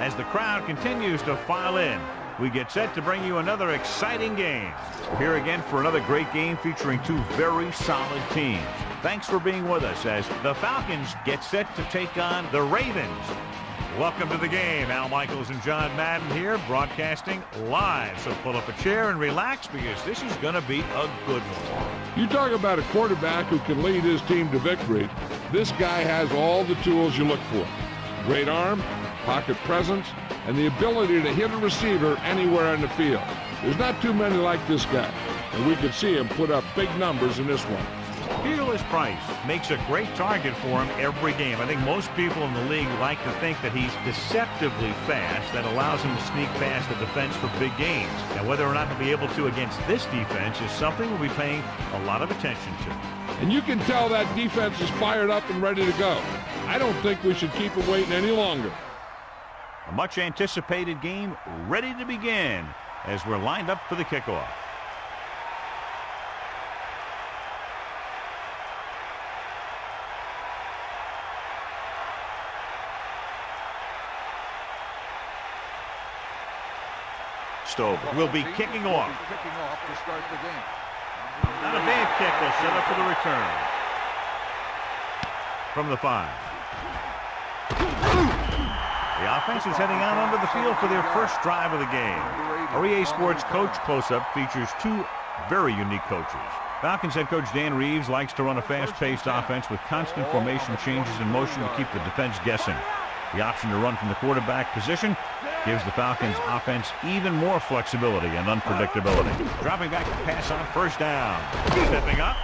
as the crowd continues to file in. We get set to bring you another exciting game. We're here again for another great game featuring two very solid teams. Thanks for being with us as the Falcons get set to take on the Ravens. Welcome to the game. Al Michaels and John Madden here, broadcasting live. So pull up a chair and relax because this is going to be a good one. You talk about a quarterback who can lead his team to victory. This guy has all the tools you look for. Great arm, pocket presence, and the ability to hit a receiver anywhere on the field. There's not too many like this guy, and we could see him put up big numbers in this one. Fearless Price makes a great target for him every game. I think most people in the league like to think that he's deceptively fast. That allows him to sneak past the defense for big gains. Now, whether or not he'll be able to against this defense is something we'll be paying a lot of attention to. And you can tell that defense is fired up and ready to go. I don't think we should keep him waiting any longer. A much anticipated game ready to begin as we're lined up for the kickoff. Stover will be kicking off. To start the game. Not a bad kick. They'll set up for the return. From the 5. The offense is heading out onto the field for their first drive of the game. Our EA Sports Coach Close-Up features two very unique coaches. Falcons head coach Dan Reeves likes to run a fast-paced offense with constant formation changes in motion to keep the defense guessing. The option to run from the quarterback position gives the Falcons offense even more flexibility and unpredictability. Dropping back to pass on first down. Stepping up.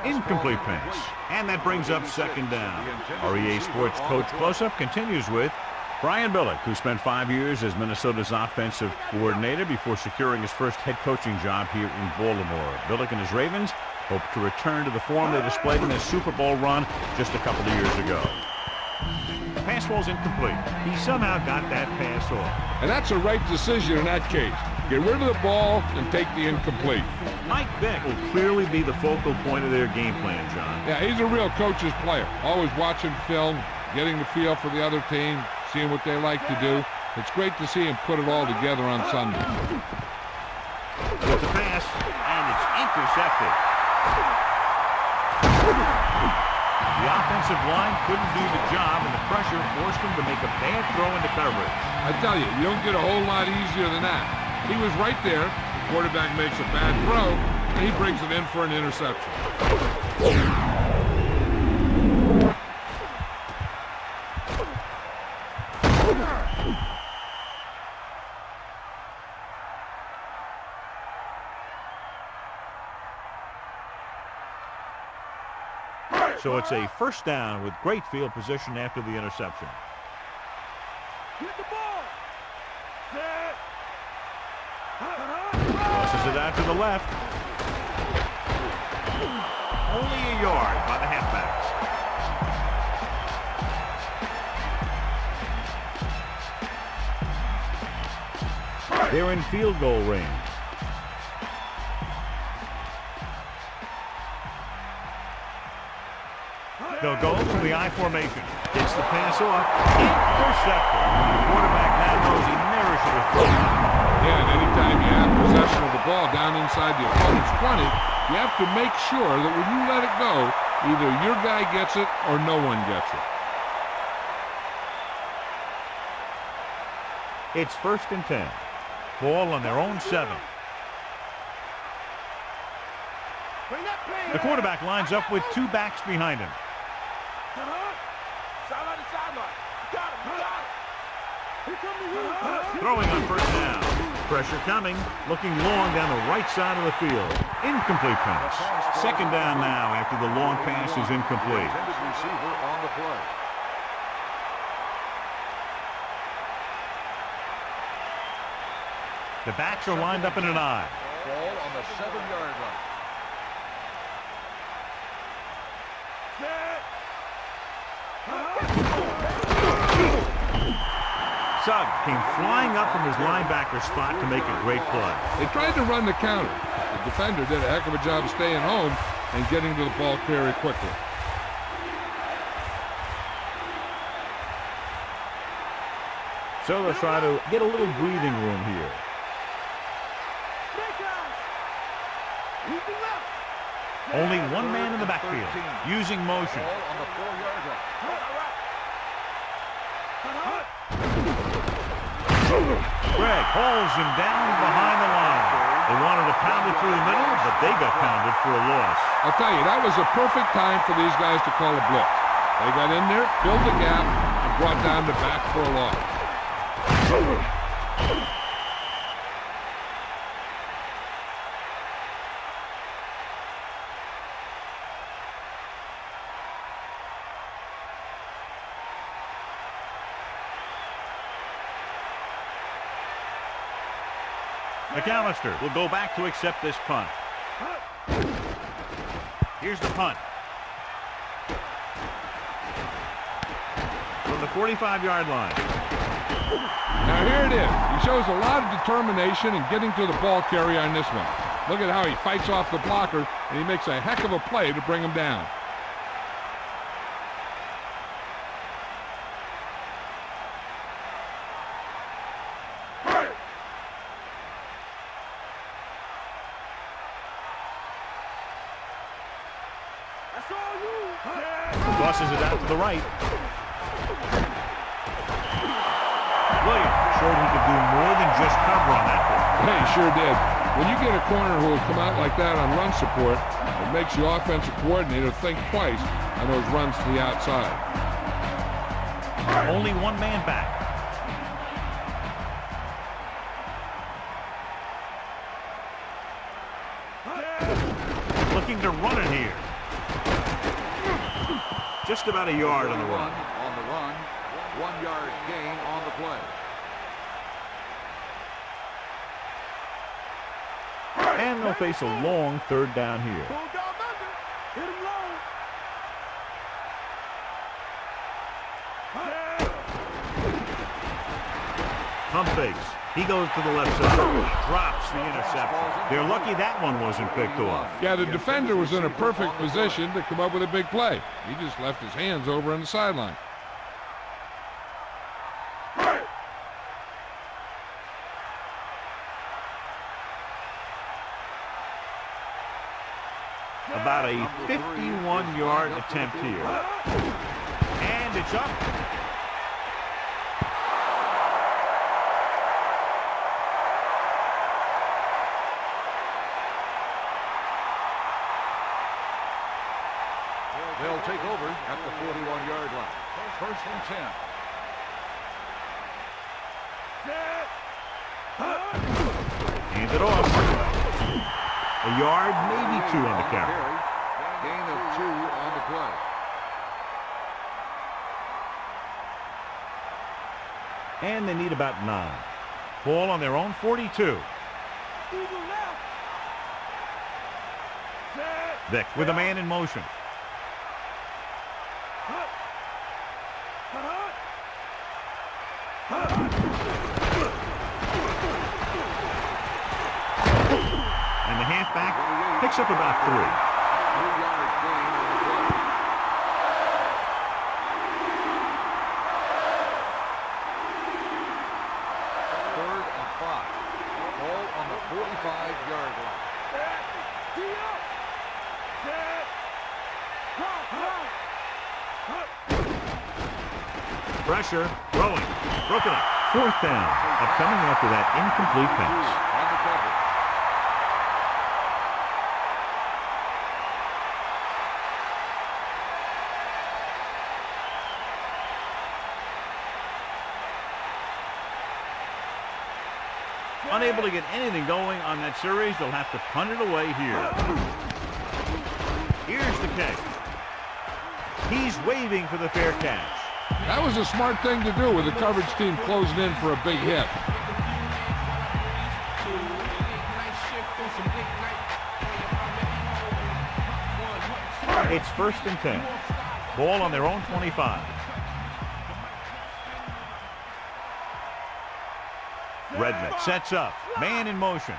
Incomplete pass. And that brings up second down. Our EA Sports Coach Close-Up continues with Brian Billick, who spent 5 years as Minnesota's offensive coordinator before securing his first head coaching job here in Baltimore. Billick and his Ravens hope to return to the form they displayed in their Super Bowl run just a couple of years ago. The pass ball's incomplete. He somehow got that pass off. And that's a right decision in that case. Get rid of the ball and take the incomplete. Mike Vick will clearly be the focal point of their game plan, John. Yeah, he's a real coach's player. Always watching film, getting the feel for the other team, seeing what they like to do. It's great to see him put it all together on Sunday. With the pass, and it's intercepted. The offensive line couldn't do the job, and the pressure forced him to make a bad throw into coverage. I tell you, you don't get a whole lot easier than that. He was right there. The quarterback makes a bad throw, and he brings it in for an interception. So it's a first down with great field position after the interception. Tosses it out to the left. Only a yard by the halfbacks. They're in field goal range. They'll go from the I formation. Gets the pass off. Intercepted. The quarterback now knows he never should have thrown it. Yeah, and anytime you have possession of the ball down inside the opponent's 20, you have to make sure that when you let it go, either your guy gets it or no one gets it. It's 1st and 10. Ball on their own 7. The quarterback lines up with two backs behind him. Throwing on first down. Pressure coming. Looking long down the right side of the field. Incomplete pass. Second down now after the long pass is incomplete. The backs are lined up in an I. Ball on the 7-yard line. Sugg came flying up from his linebacker spot to make a great play. They tried to run the counter. The defender did a heck of a job staying home and getting to the ball very quickly. So they'll try to get a little breathing room here. Only one man in the backfield, using motion. Ball on the 4-yard line. Greg hauls him down behind the line. They wanted to pound it through the middle, but they got pounded for a loss. I'll tell you, that was a perfect time for these guys to call a blitz. They got in there, filled the gap, and brought down the back for a loss. McAllister will go back to accept this punt. Here's the punt. From the 45-yard line. Now here it is. He shows a lot of determination in getting to the ball carrier on this one. Look at how he fights off the blocker, and he makes a heck of a play to bring him down. Tosses it out to the right. Williams showed he could do more than just cover on that one. Hey, he sure did. When you get a corner who will come out like that on run support, it makes the offensive coordinator think twice on those runs to the outside. Only one man back. Looking to run it here. Just about a yard on the run. On the run, 1-yard gain on the play. And they'll face a long third down here. Pump fakes. He goes to the left side. Drops the interception. They're lucky that one wasn't picked off. Yeah, the defender was in a perfect position to come up with a big play. He just left his hands over on the sideline. About a 51-yard attempt here. And it's up. They'll take over at the 41-yard line. First and 10. Hands it off. A yard, maybe 2 on the carry. Gain of 2 on the play. And they need about 9. Ball on their own 42. Vick with a man in motion. And the halfback picks up about 3. 3-yard gain on the play. Third and 5. Ball on the 45-yard line. Pressure, throwing, broken up. 4th down, upcoming after that incomplete pass. On the cover. Unable to get anything going on that series, they'll have to punt it away here. Here's the kick. He's waving for the fair catch. That was a smart thing to do with the coverage team closing in for a big hit. It's 1st and 10. Ball on their own 25. Redneck sets up. Man in motion.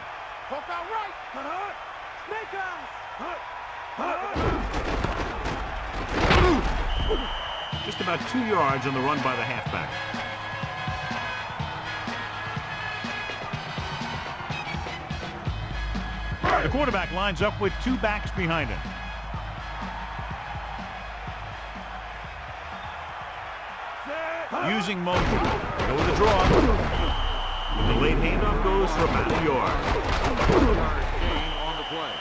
Just about 2 yards on the run by the halfback. The quarterback lines up with 2 backs behind him. Using motion. Go with the draw. The delayed handoff goes for about a yard. Gain on the play.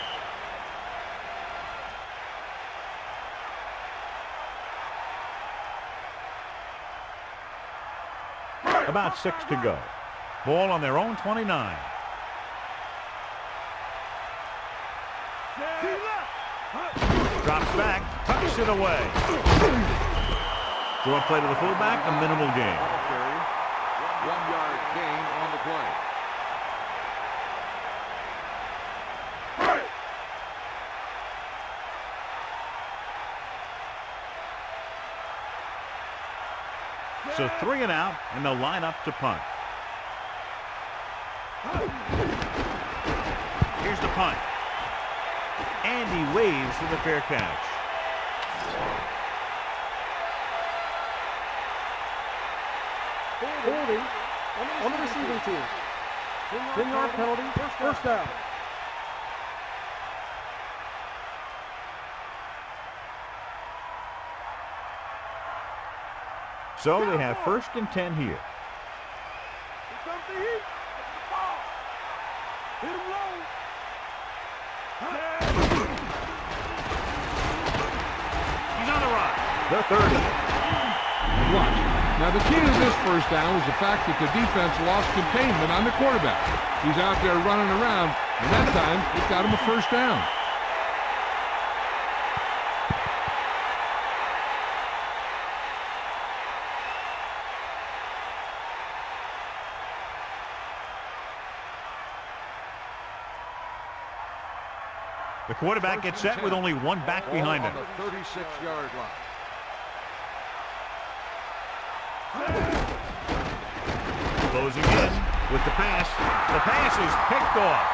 About 6 to go. Ball on their own 29. Drops back, tucks it away. Draw play to the fullback, a minimal gain. 1 yard gain on the play. So 3 and out, and they'll line up to punt. Here's the punt. And he waves for the fair catch. Holding on the receiving team. 10-yard penalty, first down. So they have 1st and 10 here. Here comes the heat. Ball. Hit him low. He's on the run. The 30. Watch. Now, the key to this first down was the fact that the defense lost containment on the quarterback. He's out there running around, and that time it got him a first down. The quarterback gets set with only 1 back behind him. On the 36-yard line. Closing in with the pass. The pass is picked off.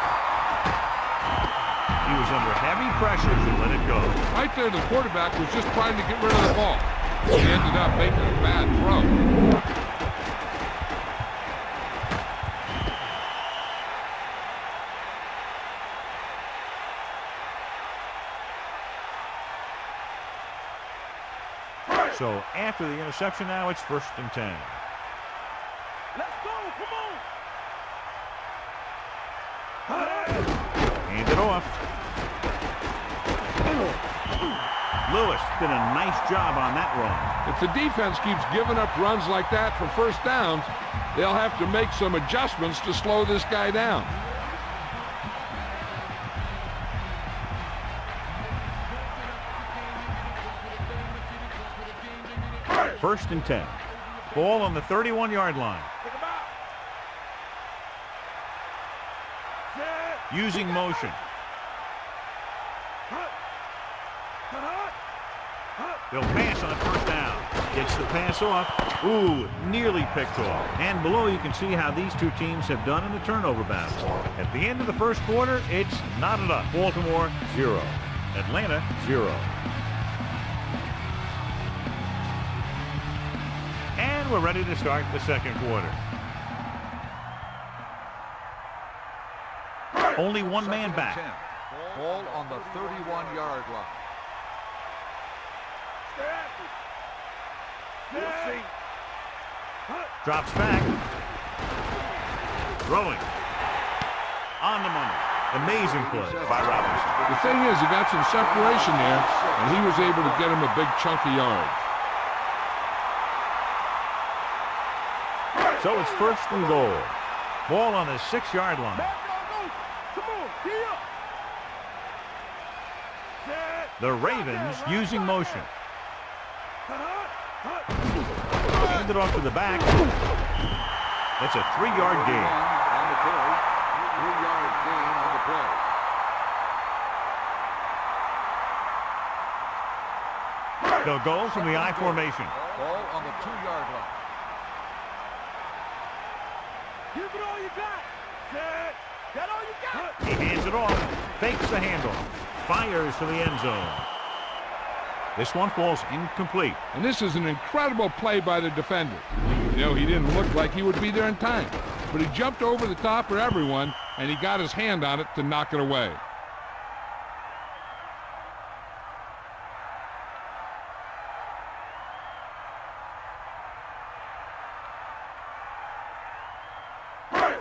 He was under heavy pressure to let it go. Right there, the quarterback was just trying to get rid of the ball. He ended up making a bad throw. So after the interception now, it's 1st and 10. Let's go, come on. Hand it off. Lewis did a nice job on that run. If the defense keeps giving up runs like that for first downs, they'll have to make some adjustments to slow this guy down. First and 10. Ball on the 31-yard line. Using motion. They'll pass on first down. Gets the pass off. Ooh, nearly picked off. And below you can see how these two teams have done in the turnover battle. At the end of the first quarter, it's not enough. Baltimore, 0. Atlanta, 0. And we're ready to start the second quarter. Only 1 man back. Ball on the 31-yard line. Drops back. Throwing. On the money. Amazing play by Robinson. The thing is, he got some separation there, and he was able to get him a big chunk of yards. So it's 1st and goal. Ball on the 6-yard line. The Ravens using motion. Hand it off to the back. That's a 3-yard gain. On the play. 3-yard gain on the play. They'll go from the I formation. Ball on the 2-yard line. Give it all you got. Get all you got. He hands it off. Fakes the handoff. Fires to the end zone. This one falls incomplete. And this is an incredible play by the defender. You know, he didn't look like he would be there in time, but he jumped over the top of everyone, and he got his hand on it to knock it away.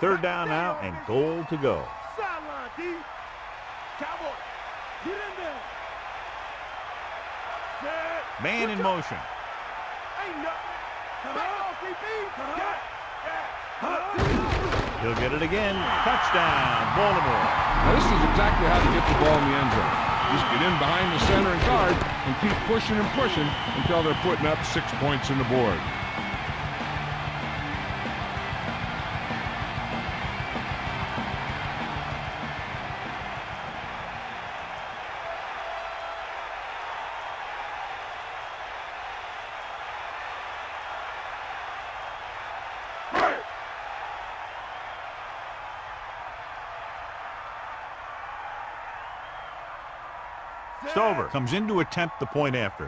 Third down now and goal to go. Sideline, D. Cowboy. Get in there. Set. Man in motion. Ain't nothing. Back off, CP. He'll get it again. Touchdown, Baltimore. Now, this is exactly how to get the ball in the end zone. Just get in behind the center and guard and keep pushing and pushing until they're putting up 6 points on the board. Stover comes in to attempt the point after.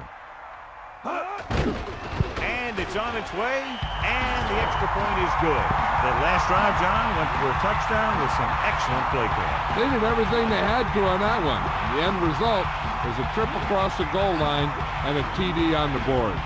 And it's on its way, and the extra point is good. That last drive, John, went for a touchdown with some excellent play call. They did everything they had to on that one. The end result was a trip across the goal line and a TD on the board.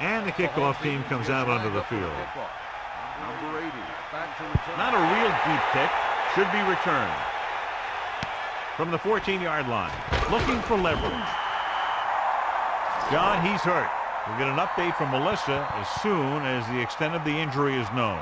And the kickoff team comes out onto the field. Number 80, back to return. Not a real deep kick. Should be returned. From the 14-yard line. Looking for leverage. John, he's hurt. We'll get an update from Melissa as soon as the extent of the injury is known.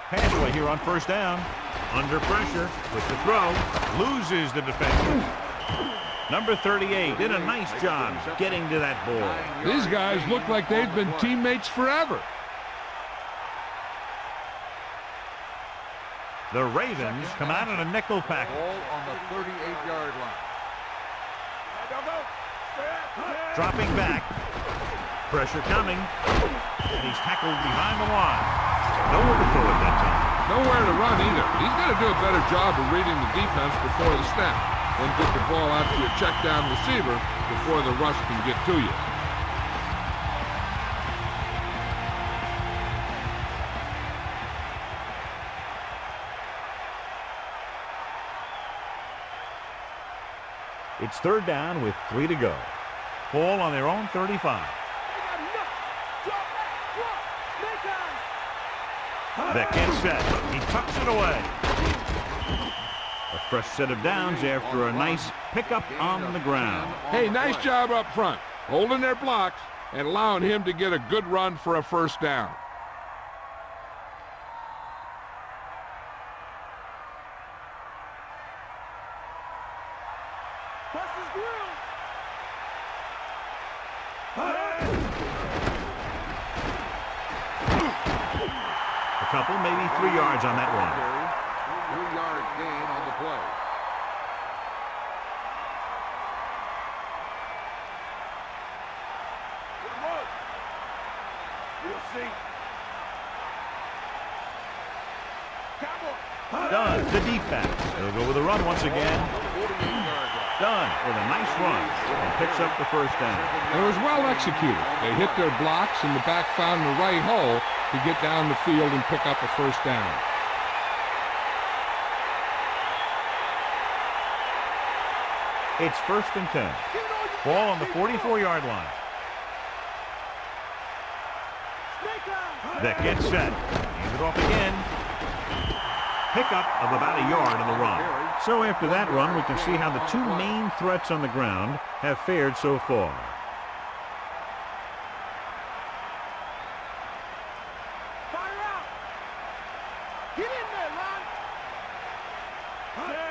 Pass play here on first down. Under pressure with the throw. Loses the defender. Number 38 did a nice job getting to that ball. These guys look like they've been teammates forever. The Ravens come out in a nickel package. Ball on the 38-yard line. Dropping back. Pressure coming. And he's tackled behind the line. Nowhere to throw at that time. Nowhere to run either. He's got to do a better job of reading the defense before the snap. Then get the ball out to your check down receiver before the rush can get to you. It's third down with 3 to go. Ball on their own 35. That gets set. He tucks it away. A fresh set of downs after a nice pickup on the ground. Hey, nice job up front, holding their blocks and allowing him to get a good run for a first down. Couple, maybe 3 yards on that one. 3-yard gain on the play. We'll see. Done. The deep pass. He'll go with a run once again. Done with a nice run and picks up the first down. It was well executed. They hit their blocks and the back found the right hole to get down the field and pick up a first down. It's first and 10. Ball on the 44-yard line. That gets set. Hands it off again. Pickup of about a yard on the run. So after that run, we can see how the two main threats on the ground have fared so far.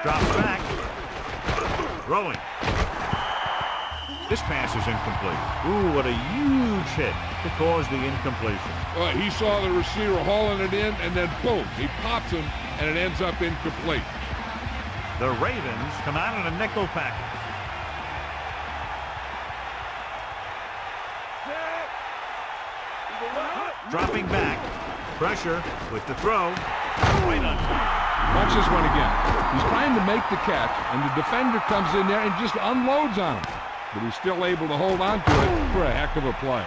Drops back. Throwing. This pass is incomplete. Ooh, what a huge hit to cause the incompletion. He saw the receiver hauling it in, and then boom, he pops him, and it ends up incomplete. The Ravens come out in a nickel package. Dropping back. Pressure with the throw. Right on time. Watch this one again. He's trying to make the catch, and the defender comes in there and just unloads on him. But he's still able to hold on to it for a heck of a play.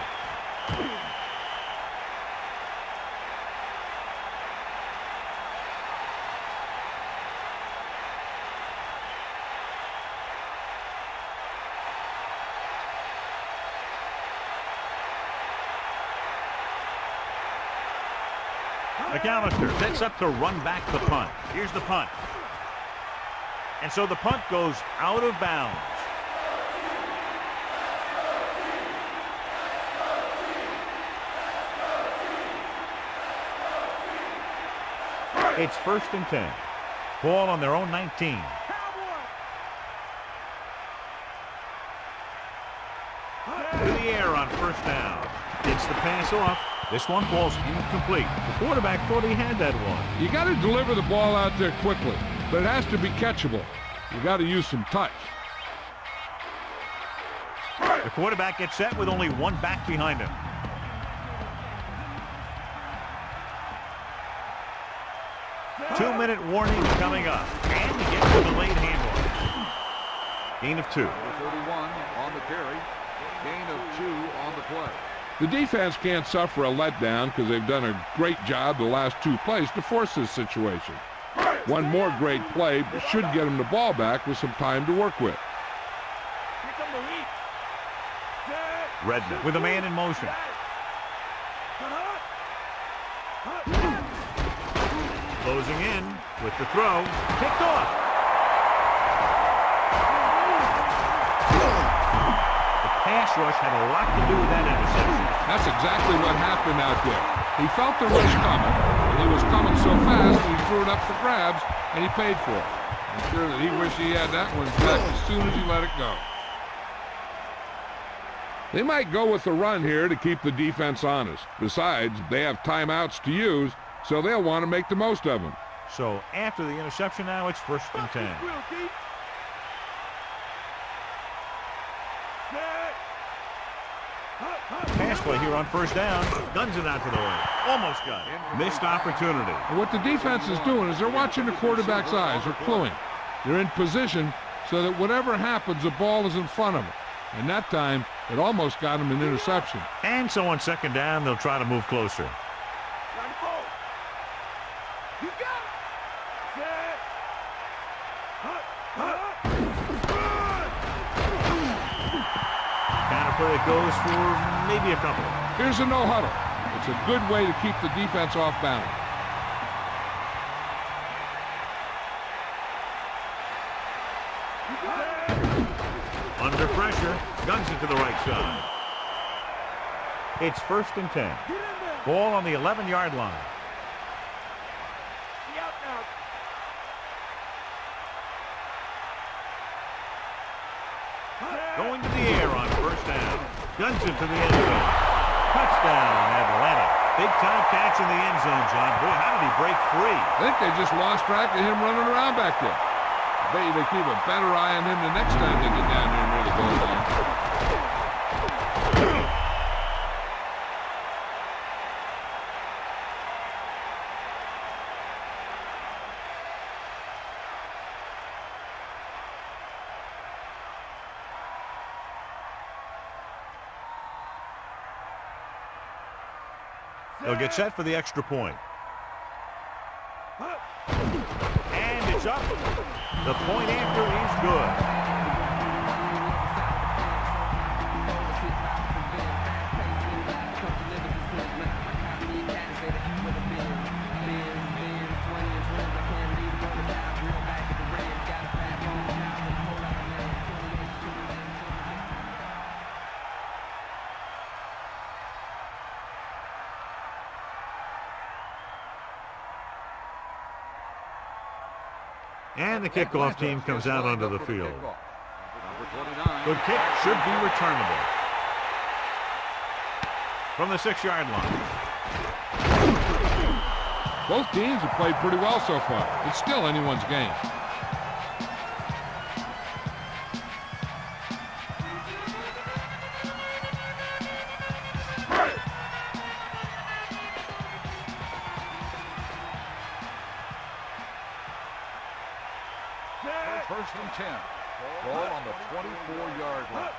McAllister sets up to run back the punt. Here's the punt. And so the punt goes out of bounds. It's 1st and 10. Ball on their own 19. To the air on 1st down. Gets the pass off. This one falls incomplete. The quarterback thought he had that one. You got to deliver the ball out there quickly, but it has to be catchable. You got to use some touch. The quarterback gets set with only one back behind him. Two-minute warning coming up. And he gets a delayed handoff. Gain of 2. 41 on the carry. Gain of 2 on the play. The defense can't suffer a letdown because they've done a great job the last 2 plays to force this situation. One more great play should get them the ball back with some time to work with. Redmond with a man in motion. Closing in with the throw. Picked off. Pass rush had a lot to do with that interception. That's exactly what happened out there. He felt the rush coming, and he was coming so fast that he threw it up for grabs, and he paid for it. I'm sure that he wished he had that one back as soon as he let it go. They might go with the run here to keep the defense honest. Besides, they have timeouts to use, so they'll want to make the most of them. So after the interception now, it's 1st and 10. Pass play here on 1st down. Guns it out to the right. Almost got it. Missed opportunity. And what the defense is doing is they're watching the quarterback's eyes. They're cluing. They're in position so that whatever happens, the ball is in front of them. And that time, it almost got him an interception. And so on 2nd down, they'll try to move closer. Play that goes for maybe a couple. Here's a no huddle. It's a good way to keep the defense off balance. Under pressure, guns it to the right side. It's 1st and 10. Ball on the 11-yard line. Going to the air on 1st down. Guns it to the end zone. Touchdown, Atlanta. Big-time catch in the end zone, John. Boy, how did he break free? I think they just lost track of him running around back there. I bet you they keep a better eye on him the next time they get down there near the goal line. They'll get set for the extra point. And it's up. The point after is good. And the kickoff team comes out onto the field. The kick should be returnable. From the 6-yard line. Both teams have played pretty well so far. It's still anyone's game. 10. Ball on the 24-yard line.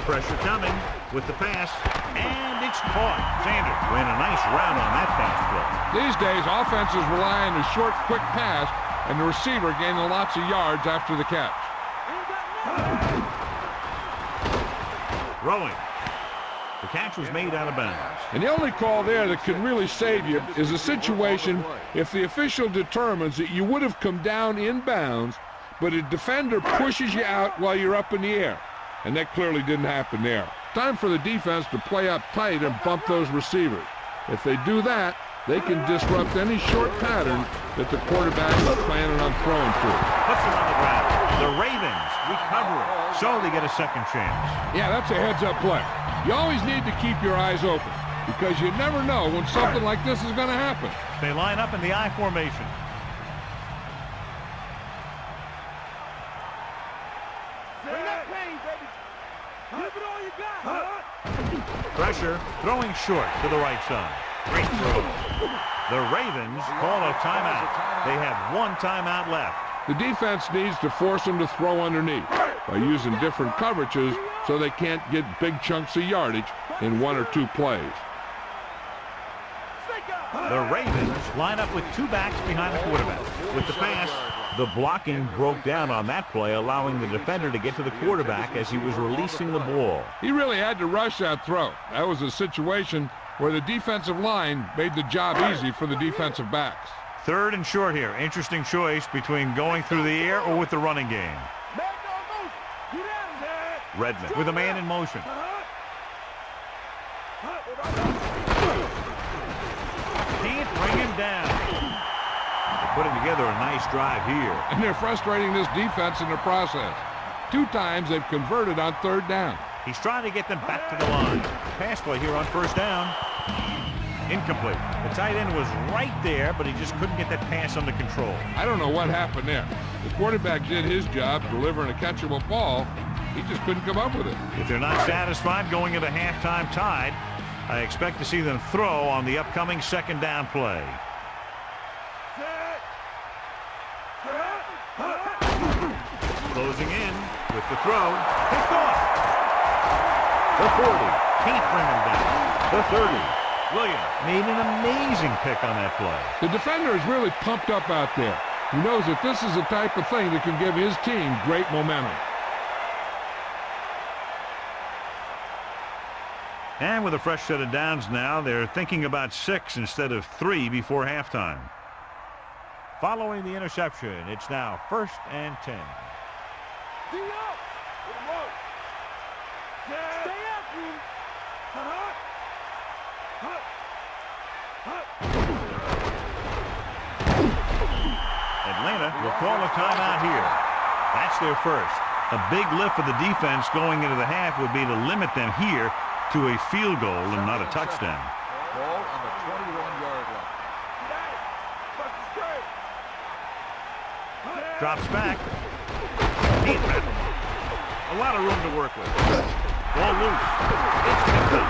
Pressure coming with the pass, and it's caught. Sanders ran a nice route on that pass play. These days, offenses rely on a short, quick pass, and the receiver gaining lots of yards after the catch. Throwing. The catch was made out of bounds. And the only call there that can really save you is a situation if the official determines that you would have come down in bounds, but a defender pushes you out while you're up in the air. And that clearly didn't happen there. Time for the defense to play up tight and bump those receivers. If they do that, they can disrupt any short pattern that the quarterback is planning on throwing to. Puts it on the ground. The Ravens recover it, so they get a second chance. Yeah, that's a heads-up play. You always need to keep your eyes open because you never know when something like this is going to happen. They line up in the I formation. Bring that pain, baby. Give it all you got. Pressure, throwing short to the right side. Great throw. The Ravens call a timeout. They have one timeout left. The defense needs to force them to throw underneath by using different coverages so they can't get big chunks of yardage in one or two plays. The Ravens line up with two backs behind the quarterback. With the pass, the blocking broke down on that play, allowing the defender to get to the quarterback as he was releasing the ball. He really had to rush that throw. That was a situation where the defensive line made the job easy for the defensive backs. Third and short here. Interesting choice between going through the air or with the running game. Redmond with a man in motion. Can't bring him down. They're putting together a nice drive here. And they're frustrating this defense in the process. 2 times they've converted on third down. He's trying to get them back to the line. Pass play here on first down. Incomplete. The tight end was right there, but he just couldn't get that pass under control. I don't know what happened there. The quarterback did his job delivering a catchable ball. He just couldn't come up with it. If they're not satisfied going into halftime tied, I expect to see them throw on the upcoming second down play. Closing in with the throw. Picked off. The 40. Can't bring him down. The 30. Williams made an amazing pick on that play. The defender is really pumped up out there. He knows that this is the type of thing that can give his team great momentum. And with a fresh set of downs now, they're thinking about 6 instead of 3 before halftime. Following the interception, it's now 1st and 10. Atlanta will call a timeout here. That's their first. A big lift for the defense going into the half would be to limit them here to a field goal and not a touchdown. Ball on the 21-yard line. Drops back. Can't rattle. A lot of room to work with. Ball loose. It's picked up.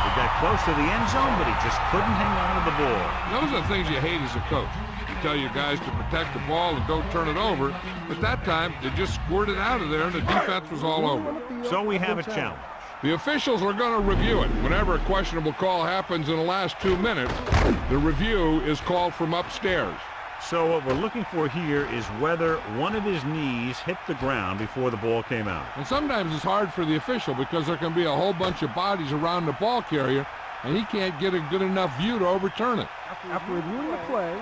He got close to the end zone, but he just couldn't hang on to the ball. Those are the things you hate as a coach. You tell your guys to protect the ball and don't turn it over. But that time, they just squirted out of there, and the defense was all over. So we have a challenge. The officials are going to review it. Whenever a questionable call happens in the last 2 minutes, the review is called from upstairs. So what we're looking for here is whether one of his knees hit the ground before the ball came out. And sometimes it's hard for the official because there can be a whole bunch of bodies around the ball carrier, and he can't get a good enough view to overturn it. After reviewing the play,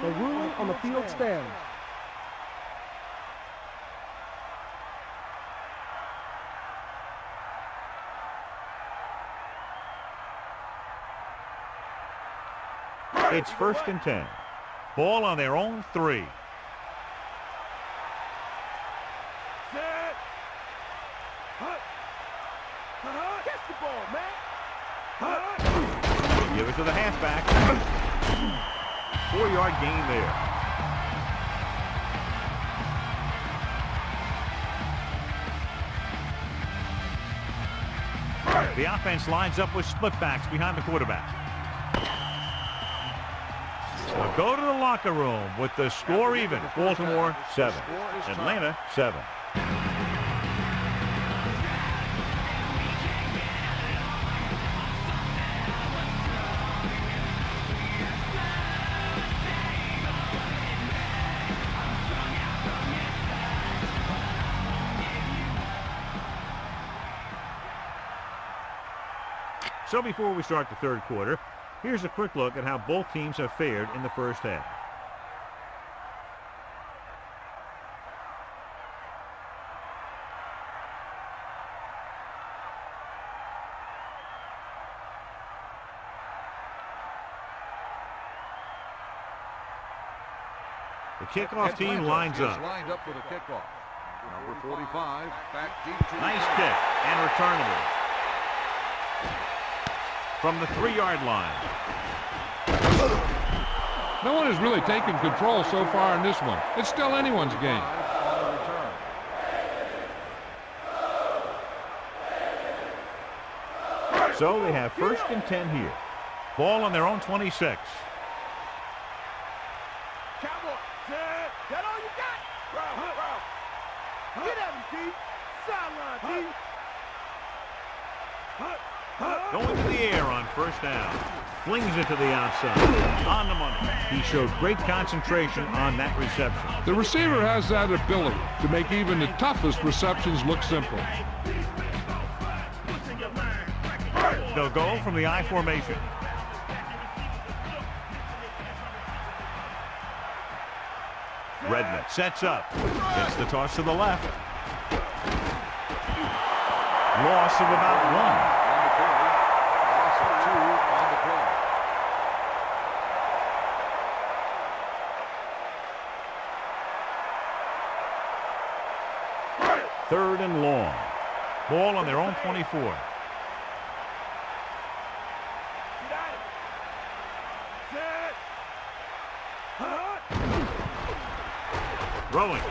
the ruling on the field stands. It's 1st and 10. Ball on their own 3. Catch the ball, man. Give it to the halfback. 4-yard gain there. The offense lines up with split backs behind the quarterback. A go to the locker room with the score even. Baltimore 7, Atlanta 7. So before we start the third quarter, here's a quick look at how both teams have fared in the first half. The kickoff team lines up. Lined up for the kickoff. Number 45, back deep to Nice kick and returnable. From the 3-yard line. No one has really taken control so far in this one. It's still anyone's game. on the return. So they have 1st and 10 here. Ball on their own 26. Cowboy, set. That all you got? Get at him, D. Sideline, D. Going to the air on 1st down. Flings it to the outside. On the money. He showed great concentration on that reception. The receiver has that ability to make even the toughest receptions look simple. They'll go from the I formation. Redmond sets up. Gets the toss to the left. Loss of about 1. Loss of 2 on the play. 3rd and long. Ball on their own 24. Throwing.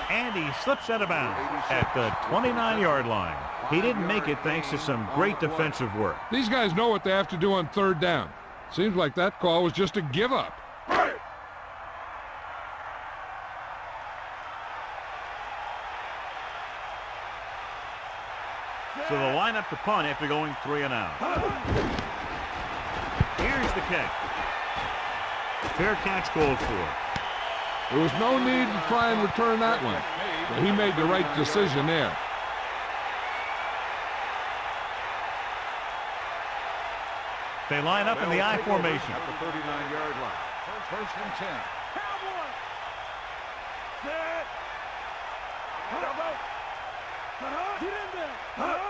And he slips out of bounds at the 29-yard line. He didn't make it thanks to some great defensive work. These guys know what they have to do on 3rd down. Seems like that call was just a give up. So they'll line up to punt after going 3 and out. Here's the kick. Fair catch called for. There was no need to try and return that one. But he made the right decision there. They line up in the I formation. At the 39-yard line. 1st and 10. Cowboy. Set. Get in there.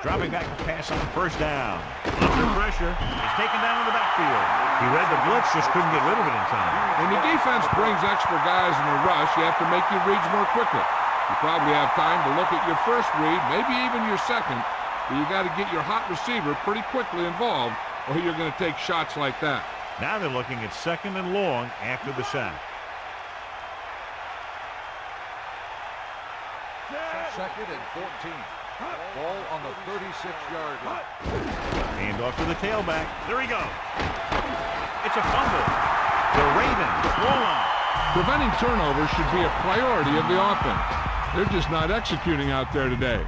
Dropping back to pass on 1st down. Under pressure. He's taken down in the backfield. He read the blitz, just couldn't get rid of it in time. When the defense brings extra guys in a rush, you have to make your reads more quickly. You probably have time to look at your first read, maybe even your second, but you got to get your hot receiver pretty quickly involved, or you're going to take shots like that. Now they're looking at 2nd and long after the sack. 2nd and 14. Ball on the 36-yard line. Hand off to the tailback. There he goes. It's a fumble. The Ravens roll on. Preventing turnovers should be a priority of the offense. They're just not executing out there today.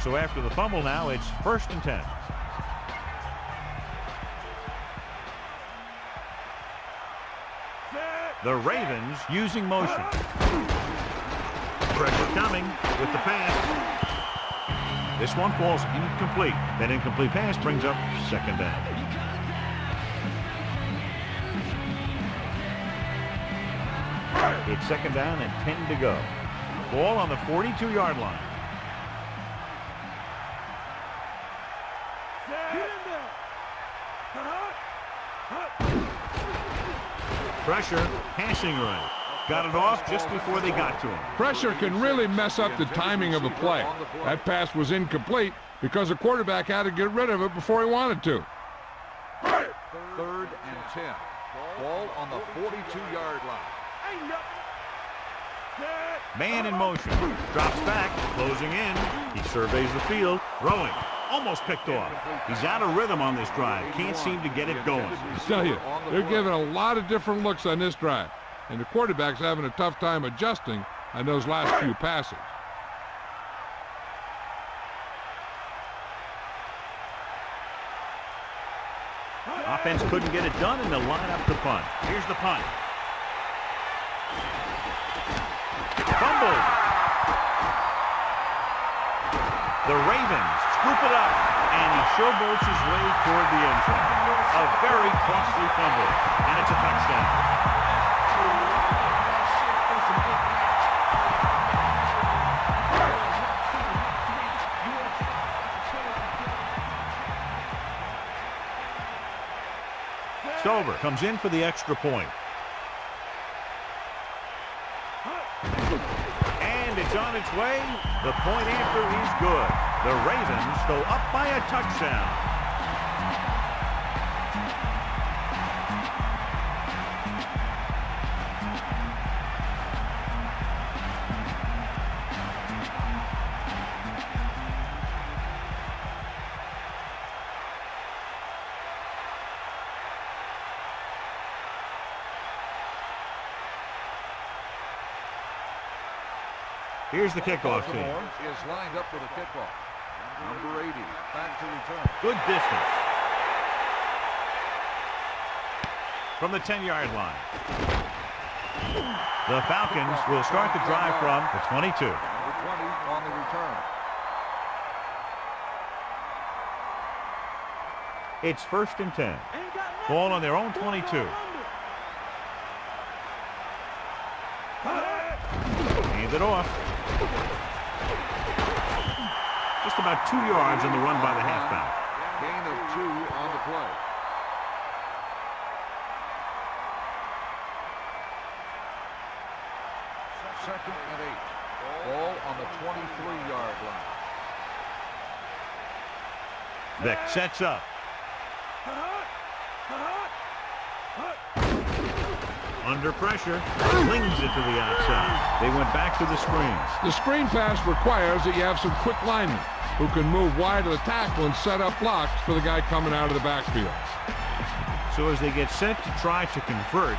So after the fumble now, it's 1st and 10. The Ravens using motion. Pressure coming with the pass. This one falls incomplete. That incomplete pass brings up 2nd down. It's 2nd down and 10 to go. Ball on the 42-yard line. Pressure, passing run. Got it off just before they got to him. Pressure can really mess up the timing of a play. That pass was incomplete because the quarterback had to get rid of it before he wanted to. 3rd and 10. Ball on the 42-yard line. Man in motion. Drops back, closing in. He surveys the field, throwing. Almost picked off. He's out of rhythm on this drive. Can't seem to get it going. I tell you, they're giving a lot of different looks on this drive. And the quarterback's having a tough time adjusting on those last few passes. Offense couldn't get it done, and they'll line up the punt. Here's the punt. Fumbled. The Ravens scoop it up, and he showboats his way toward the end zone. A very costly fumble, and it's a touchdown. Stover comes in for the extra point. And it's on its way. The point after is good. The Ravens go up by a touchdown. Here's the kickoff team. Baltimore is lined up for the kickoff. Number 80, back to return. Good distance. From the 10-yard line. The Falcons will start the drive from the 22. Number 20 on the return. It's 1st and 10. Ball on their own 22. Hand it off. Just about 2 yards on the run by the halfback. Gain of 2 on the play. Second and 8. Ball on the 23-yard line. Vick sets up. Under pressure, flings it to the outside. They went back to the screens. The screen pass requires that you have some quick linemen who can move wide of the tackle and set up blocks for the guy coming out of the backfield. So as they get set to try to convert,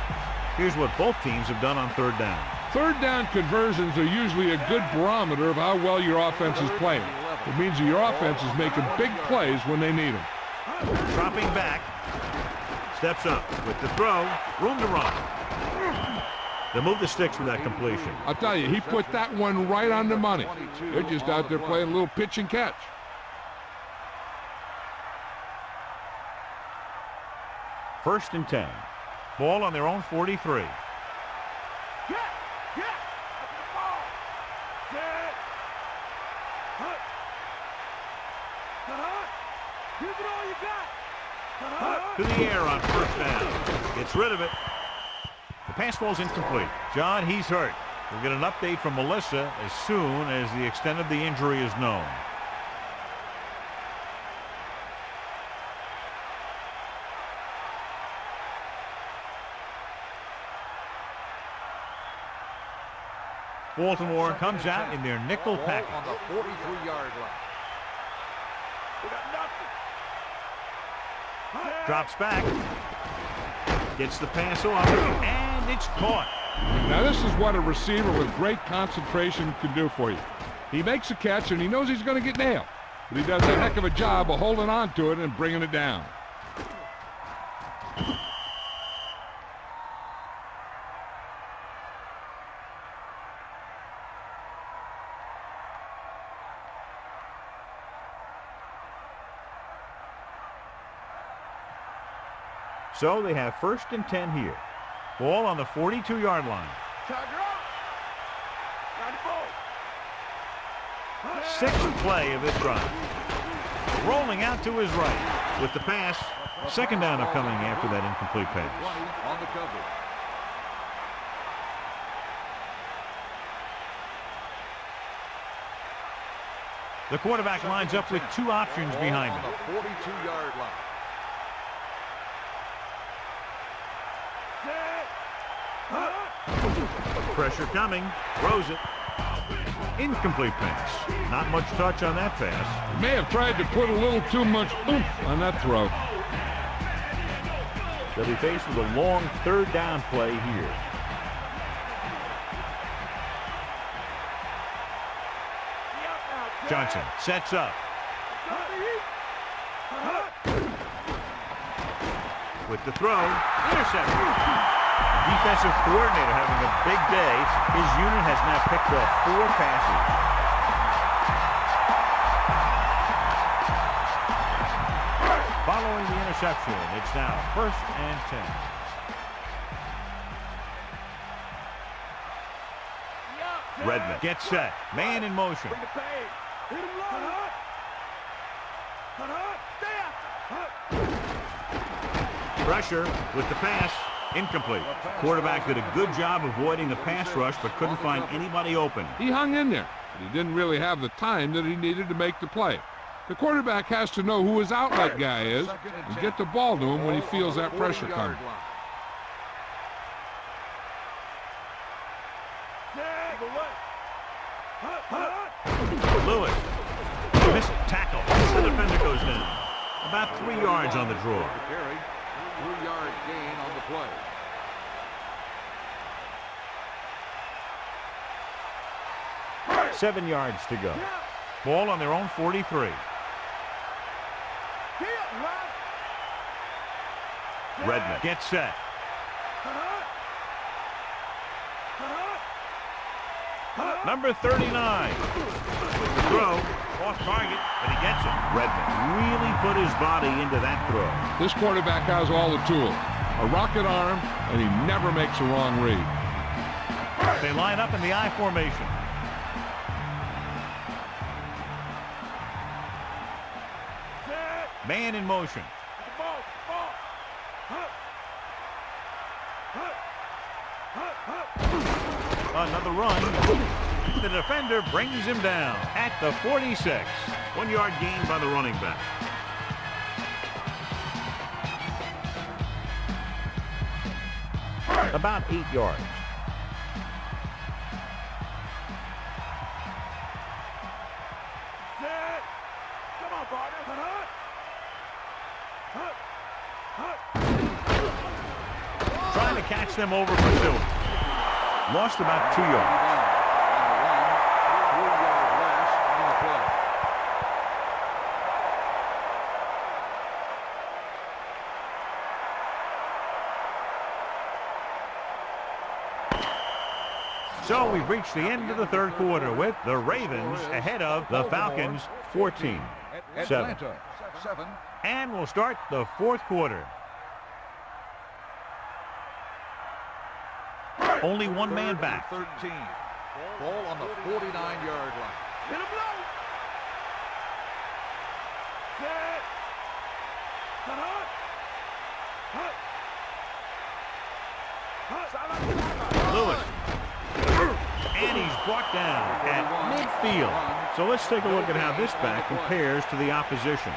here's what both teams have done on 3rd down. 3rd down conversions are usually a good barometer of how well your offense is playing. It means that your offense is making big plays when they need them. Dropping back. Steps up with the throw. Room to run. They'll move the sticks with that completion. I'll tell you, he put that one right on the money. They're just out there playing a little pitch and catch. First and 10. Ball on their own 43. To the air on 1st down. Gets rid of it. The pass ball's incomplete. John, he's hurt. We'll get an update from Melissa as soon as the extent of the injury is known. Baltimore comes out in their nickel package. On the 43-yard line. Drops back. Gets the pass off, and it's caught. Now this is what a receiver with great concentration can do for you. He makes a catch, and he knows he's going to get nailed. But he does a heck of a job of holding on to it and bringing it down. So they have 1st and 10 here. Ball on the 42-yard line. Sixth play of this drive. Rolling out to his right with the pass. 2nd down coming after that incomplete pass. On the cover. The quarterback lines up with 2 options behind him. On the 42-yard line. Pressure coming. Throws it. Incomplete pass. Not much touch on that pass. May have tried to put a little too much oomph on that throw. They'll be faced with a long third down play here. Johnson sets up. With the throw, intercepted. Defensive coordinator having a big day. His unit has now picked off 4 passes. Following the interception, it's now 1st and 10. Redmond gets set. Man in motion. Pressure with the pass. Incomplete. Quarterback did a good job avoiding the pass rush, but couldn't find anybody open. He hung in there, but he didn't really have the time that he needed to make the play. The quarterback has to know who his outlet guy is and get the ball to him when he feels that pressure coming. Lewis. Missed tackle. The defender goes down. About 3 yards on the draw. 3-yard gain on the play. Right. 7 yards to go. Ball on their own 43. Redmond gets set. Number 39. Throw. Off target, but he gets it. Redmond really put his body into that throw. This quarterback has all the tools. A rocket arm, and he never makes a wrong read. They line up in the I formation. Man in motion. Another run. The defender brings him down at the 46. 1-yard gain by the running back. About 8 yards. Come on, partner. Trying to catch them over pursuit. Lost about 2 yards. So we've reached the end of the third quarter with the Ravens ahead of the Falcons 14-7. Atlanta 7. And we'll start the fourth quarter. Only one man back. 13. Ball on the 49-yard line. Hit him low. Set. Lewis. And he's brought down at midfield. So let's take a look at how this back compares to the opposition.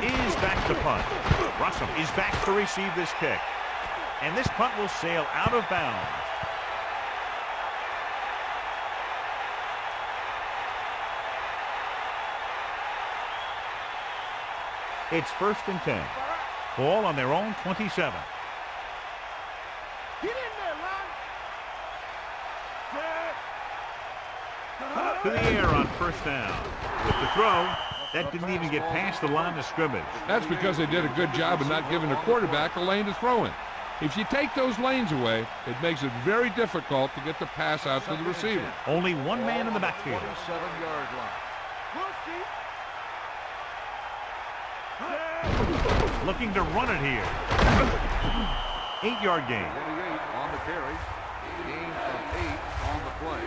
Is back to punt. Russell is back to receive this kick. And this punt will sail out of bounds. It's 1st and 10. Ball on their own 27. Get in there, Ron. To the air on 1st down. With the throw, that didn't even get past the line of scrimmage. That's because they did a good job of not giving the quarterback a lane to throw in. If you take those lanes away, it makes it very difficult to get the pass out to the receiver. Only one man in the backfield. 7-yard line. Looking to run it here. 8-yard gain. 28 on the carry. Gain of 8 on the play.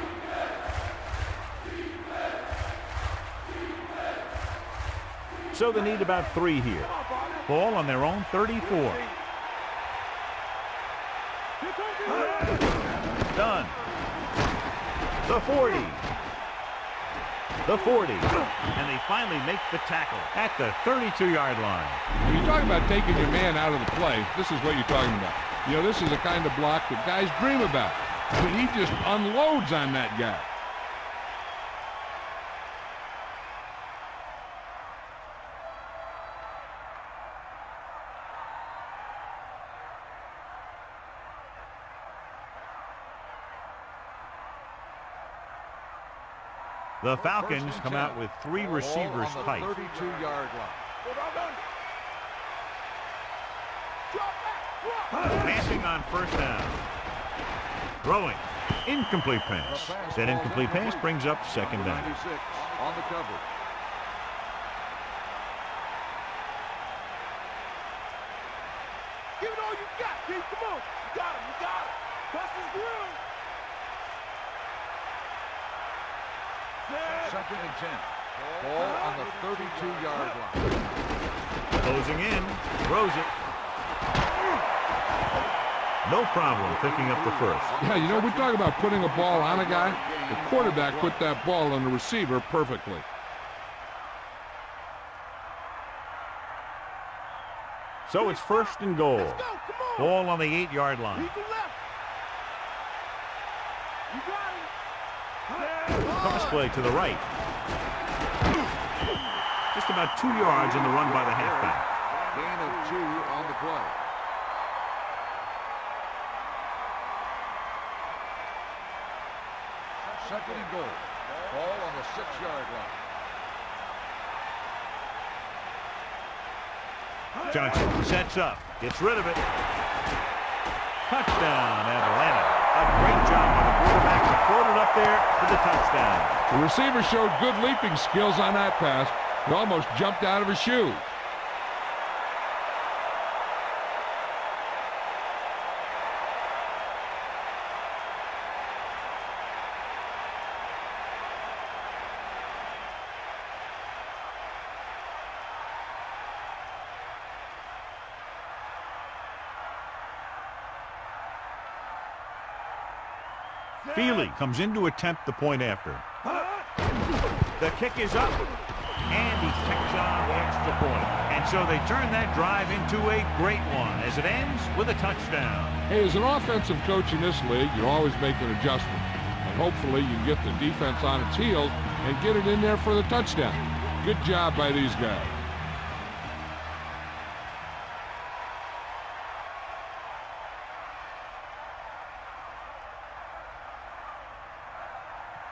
So they need about 3 here. Ball on their own 34. Done. The 40. the 40, and they finally make the tackle at the 32-yard line. When you talk about taking your man out of the play, this is what you're talking about. You know, this is the kind of block that guys dream about. But he just unloads on that guy. The Falcons come out with 3 receivers tight. 32-yard line. Passing on first down. Throwing. Incomplete pass. That incomplete pass brings up second down. 96 on the cover. Give it all you got, Keith. Come on. You got him. You got him. Bust his grill. Second and 10. Ball on the 32-yard line. Closing in. Throws it. No problem picking up the first. Yeah, you know, we talk about putting a ball on a guy. The quarterback put that ball on the receiver perfectly. So it's first and goal. Ball on the 8-yard line. Cross play to the right. Just about 2 yards on the run by the halfback. Gain of 2 on the play. Second and goal. Ball on the 6-yard line. Johnson sets up. Gets rid of it. Touchdown, Atlanta. A great job by the quarterback to float it up there for the touchdown. The receiver showed good leaping skills on that pass. He almost jumped out of his shoes. Feely comes in to attempt the point after. The kick is up, and he takes on the extra point. And so they turn that drive into a great one as it ends with a touchdown. Hey, as an offensive coach in this league, you always make an adjustment. And hopefully you get the defense on its heels and get it in there for the touchdown. Good job by these guys.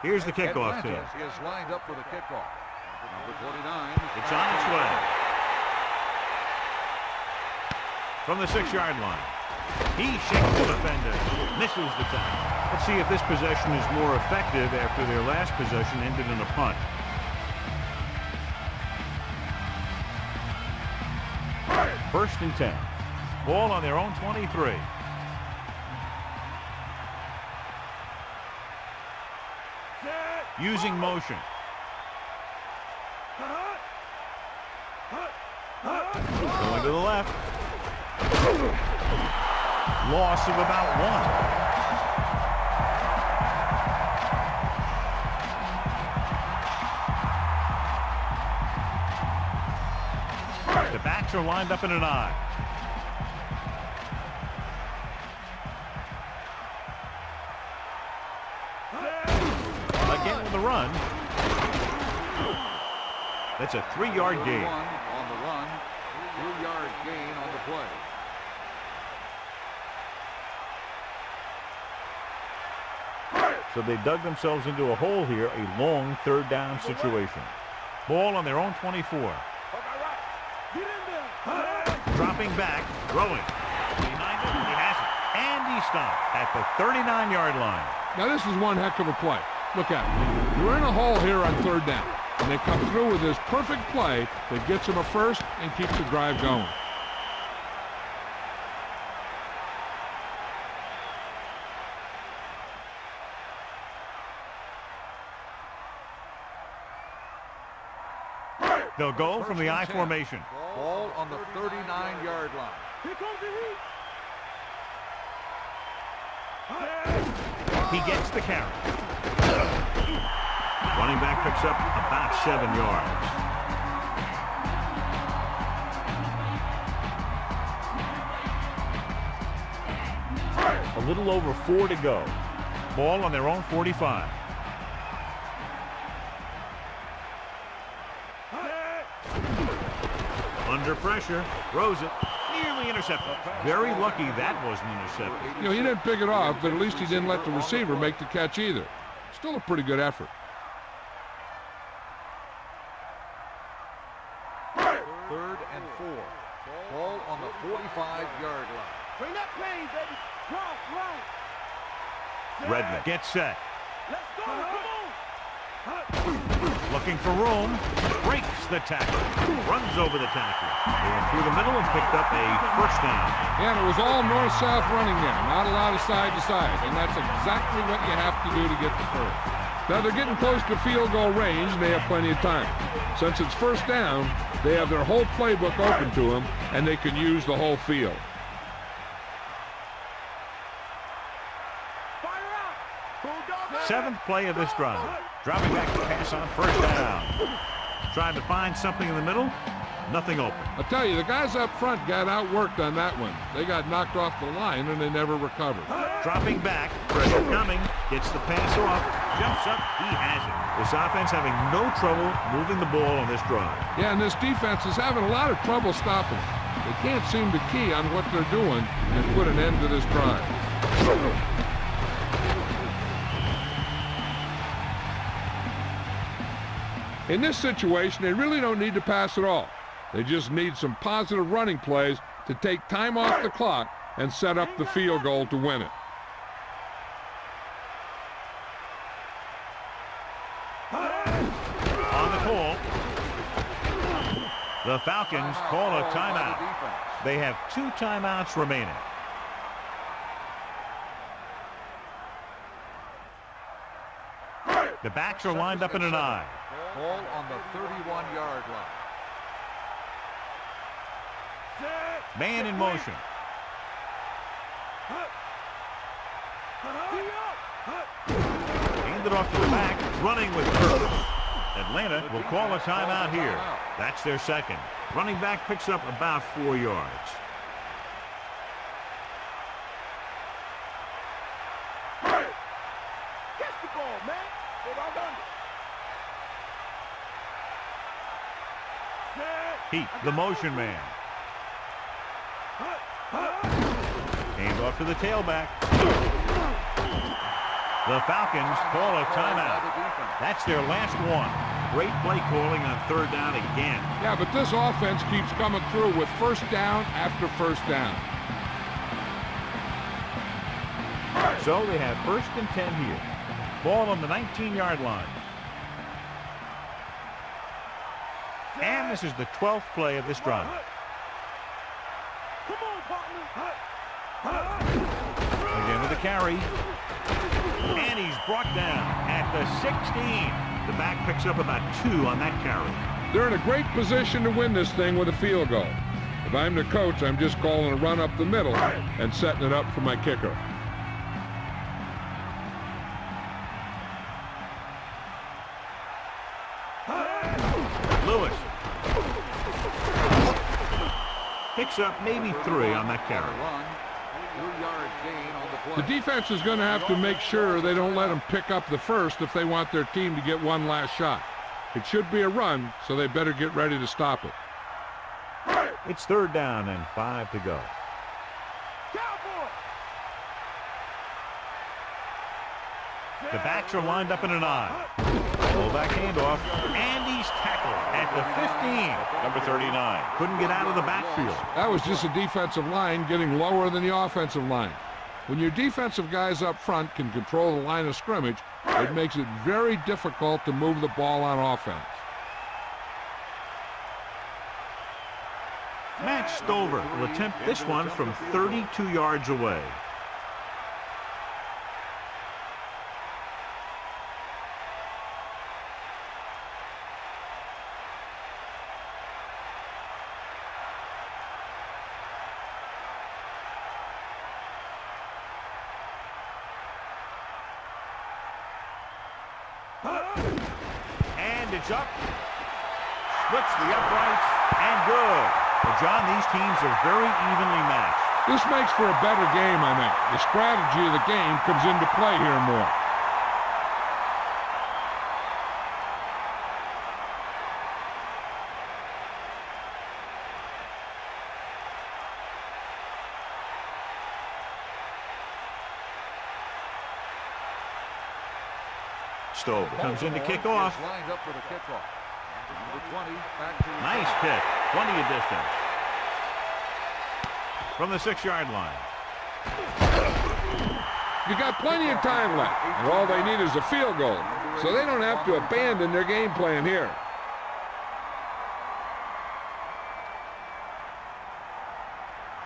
Here's the kickoff team. Atlanta is lined up for the kickoff. Number 29. It's on its way. From the 6-yard line. He shakes the defender. Misses the tackle. Let's see if this possession is more effective after their last possession ended in a punt. First and 10. Ball on their own 23. Using motion. Going to the left. Loss of about 1. The backs are lined up in an I. Again with the run. That's a 3-yard gain. On the run, 3-yard gain on the play. So they dug themselves into a hole here, a long 3rd down situation. Ball on their own 24. Dropping back, throwing. Behind him, he has it. And he stopped at the 39-yard line. Now this is one heck of a play. Look at it. You're in a hole here on 3rd down. And they come through with this perfect play that gets them a first and keeps the drive going. They'll go from the I formation. Ball on the 39-yard line. Here comes the heat. He gets the carry. Running back picks up about 7 yards. A little over 4 to go. Ball on their own 45. Under pressure, throws it, nearly intercepted. Very lucky that wasn't intercepted. You know, he didn't pick it off, but at least he didn't let the receiver make the catch either. Still a pretty good effort. Third and 4. Ball on the 45-yard line. Bring that pain, baby. Run, run. Redmond gets set. Let's go. Come on. Looking for room. Breaks the tackle. Runs over the tackle. They went through the middle and picked up a first down. Yeah, and it was all north-south running there. Not a lot of side-to-side. And that's exactly what you have to do to get the first. Now they're getting close to field goal range, and they have plenty of time. Since it's first down, they have their whole playbook open to them, and they can use the whole field. Seventh play of this drive. Dropping back to pass on first down. Trying to find something in the middle. Nothing open. I'll tell you, the guys up front got outworked on that one. They got knocked off the line, and they never recovered. Dropping back. Pressure coming. Gets the pass off. Jumps up. He has it. This offense having no trouble moving the ball on this drive. Yeah, and this defense is having a lot of trouble stopping. They can't seem to key on what they're doing and put an end to this drive. In this situation, they really don't need to pass at all. They just need some positive running plays to take time off the clock and set up the field goal to win it. On the call, the Falcons call a timeout. They have 2 timeouts remaining. The backs are lined up in an I. Ball on the 31-yard line. Man in motion. Handed off to the back, running with purpose. Atlanta will call a timeout here. That's their second. Running back picks up about 4 yards. Catch the ball, man. Go right under. Heat, the motion man. Hand off to the tailback. The Falcons call a timeout. That's their last one. Great play calling on third down again. Yeah, but this offense keeps coming through with first down after first down. So they have first and 10 here. Ball on the 19-yard line. And this is the 12th play of this drive. Come on, partner. Again with a carry. And he's brought down at the 16. The back picks up about 2 on that carry. They're in a great position to win this thing with a field goal. If I'm the coach, I'm just calling a run up the middle and setting it up for my kicker. Lewis picks up maybe 3 on that carry. 3-yard gain on the play. The defense is going to have to make sure they don't let them pick up the first if they want their team to get one last shot. It should be a run, so they better get ready to stop it. It's third down and 5 to go. Cowboy. The backs are lined up in an I. Fullback handoff, and he's tackled at the 15. Number 39 couldn't get out of the backfield. That was just a defensive line getting lower than the offensive line. When your defensive guys up front can control the line of scrimmage, it makes it very difficult to move the ball on offense. Matt Stover will attempt this one from 32 yards away. And And it's up. Splits the uprights. And good. Well, John, these teams are very evenly matched. This makes for a better game, I think. The strategy of the game comes into play here more. Stover comes in to kick off. Lined up for the kickoff. Number 20, back to Nice kick. Plenty of distance. From the 6-yard line. You got plenty of time left, and all they need is a field goal, so they don't have to abandon their game plan here.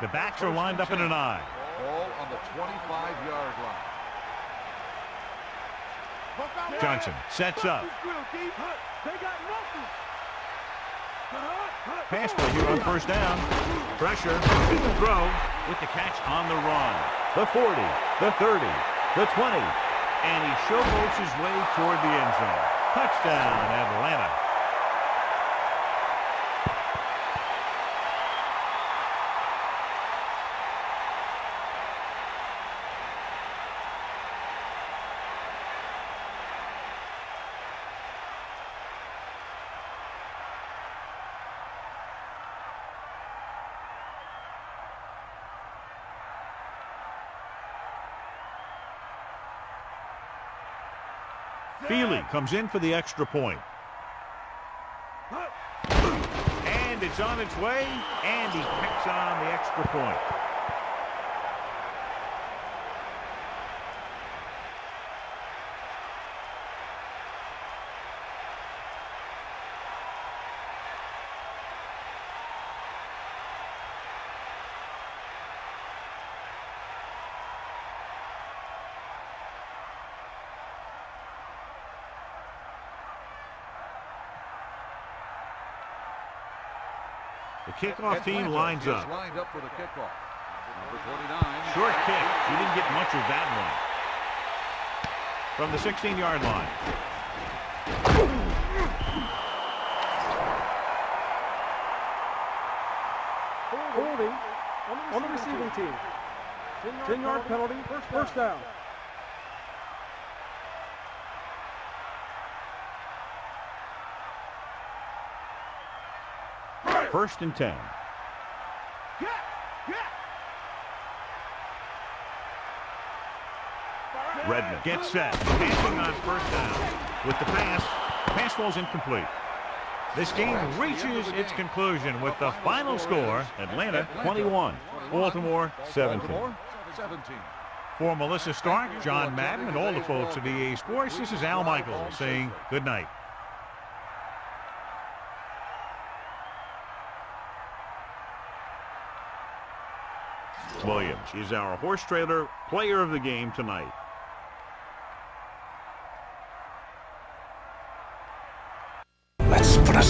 The backs are lined up in an eye. ball on the 25-yard line. Johnson sets up. They got nothing. Pass play here on first down. Pressure. Throw with the catch on the run. The 40, the 30, the 20. And he showboats his way toward the end zone. Touchdown, Atlanta. Feely comes in for the extra point. And it's on its way, and he picks on the extra point. The kickoff team lines up. Lined up for the kickoff. Number 29. Short kick. He didn't get much of that one. From the 16-yard line. Holding on the receiving team. 10-yard penalty, first down. First and 10. Redmond gets set. Passing on first down. With the pass falls incomplete. This game reaches its conclusion with the final score, Atlanta 21, Baltimore 17. For Melissa Stark, John Madden, and all the folks at EA Sports, this is Al Michaels saying good night. Williams is our horse trailer player of the game tonight. Let's put a